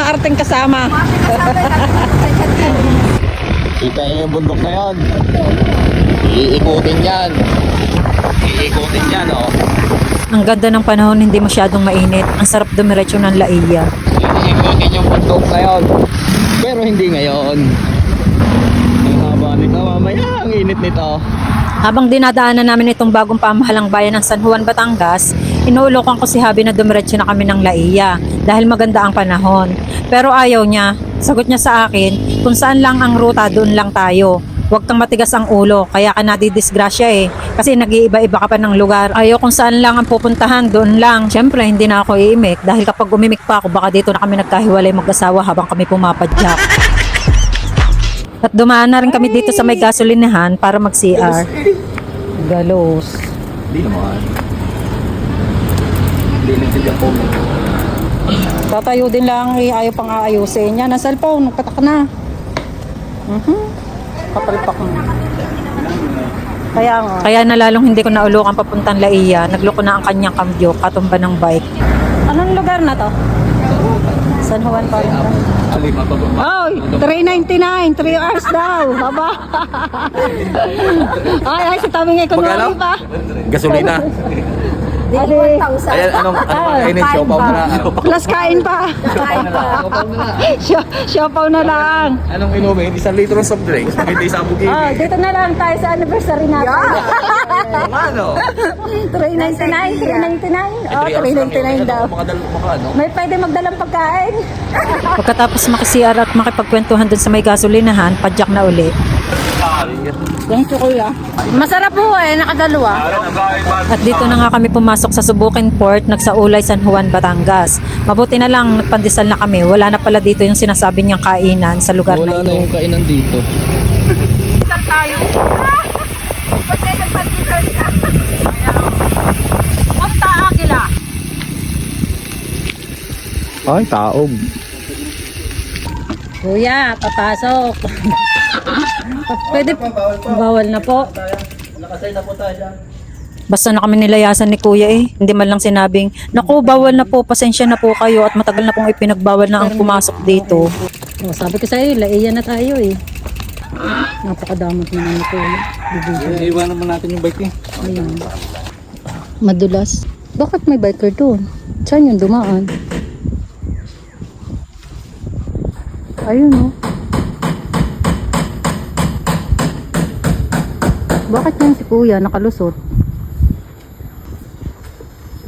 maarteng kasama. Kita yung bundok na yun. Iikutin yan. Iikutin yan, oh. Ang ganda ng panahon, hindi masyadong mainit. Ang sarap dumiretso ng Laia. Iikutin yung bundok na yun. Pero hindi ngayon. Ang haba nito, mamaya ang init nito. Habang dinadaanan namin itong bagong pamahalang bayan ng San Juan, Batangas, inuulokan ko si Habi na dumiretso na kami ng Laia dahil maganda ang panahon. Pero ayaw niya. Sagot niya sa akin, kung saan lang ang ruta, doon lang tayo. Huwag kang matigas ang ulo, kaya ka nadidisgrasya eh. Kasi nag-iiba-iba ka pa ng lugar. Ayaw kung saan lang ang pupuntahan, doon lang. Siyempre, hindi na ako iimik dahil kapag umimik pa ako, baka dito na kami nagkahiwalay mag-asawa habang kami pumapadyak. At dumaan na rin kami dito sa may gasolinahan para mag-CR. Galos. Hindi naman. Hindi nagsigang po. Tatayo din lang eh, ayaw pang aayusin niya. Nasa cellphone, nagpatak na. Kapalpak mo. Kaya na lalong hindi ko naulukan papuntang Laia. Nagloko na ang kanyang kambyo, katumba ng bike. Anong lugar na to? San Juan pa rin. Ay, 399, 3 hours daw. Haba. Ay, sa taming economy pa. Gasolina. Adi, Ayan, anong kainin? Siopaw na lang. plus kain pa. Siopaw na lang. Anong inumin? 1 litro soft drinks. Hindi sa bugi. Oh, dito na lang tayo sa anniversary natin. Ano? 399, 399. Oh, 399 daw. May pwede magdalang pagkain. Pagkatapos maki-CR at makipagkwentuhan dun sa may gasolinahan, padyak na uli. Thank you, kuya. Masarap po eh, nakadalawa. At dito na nga kami pumasok sa Subukin Port, nagsaulay San Juan, Batangas. Mabuti na lang, nagpandesal na kami. Wala na pala dito yung sinasabi niyang kainan sa lugar na Wala na ito. yung kainan dito. Saan tayo? Ba't kayo nagpag-dessert ka? Basta akila. Ay, taob. Kuya, papasok. Pwede, bawal na po. Nakasay na po tayo dyan. Basta na kami nilayasan ni kuya eh. Hindi man lang sinabing, naku, bawal na po, pasensya na po kayo at matagal na pong ipinagbawal na ang pumasok dito. Oh, sabi ko sa'yo, Laia na tayo eh. Napakadamot naman ito. Iiwanan naman natin yung bike eh. Ayan. Madulas. Bakit may biker doon? Saan yung dumaan? Ayun oh. Bakit yan si kuya nakalusot?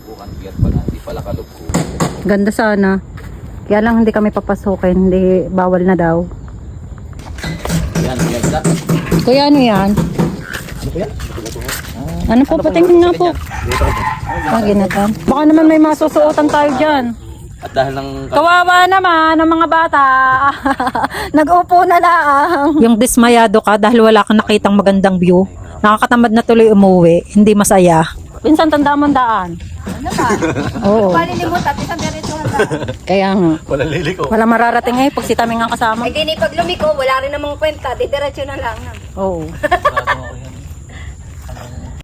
Bukan biyat pala, hindi pala kalugko. Ganda sana. Kaya lang hindi kami papasokin. Hindi, bawal na daw. Yan, yan na. Kuya, ano yan? Ano po yan? Ano po? Patingin nga po. Ginatan. Baka naman may masusuotan tayo dyan. At dahil ng... Kawawa naman ang mga bata. Nag-upo na lang. Yung dismayado ka dahil wala kang nakitang magandang view. Nakakatamad na tuloy umuwi. Hindi masaya. Pinsan, tanda mo ang daan. Ano ba? Oo. Palilimutan, isang diretso lang. Kaya nga. Wala liliko. Wala mararating eh pag si Taming ang kasama. Ay, di pag lumiko, wala rin namang kwenta. Didiretso na lang. Oo.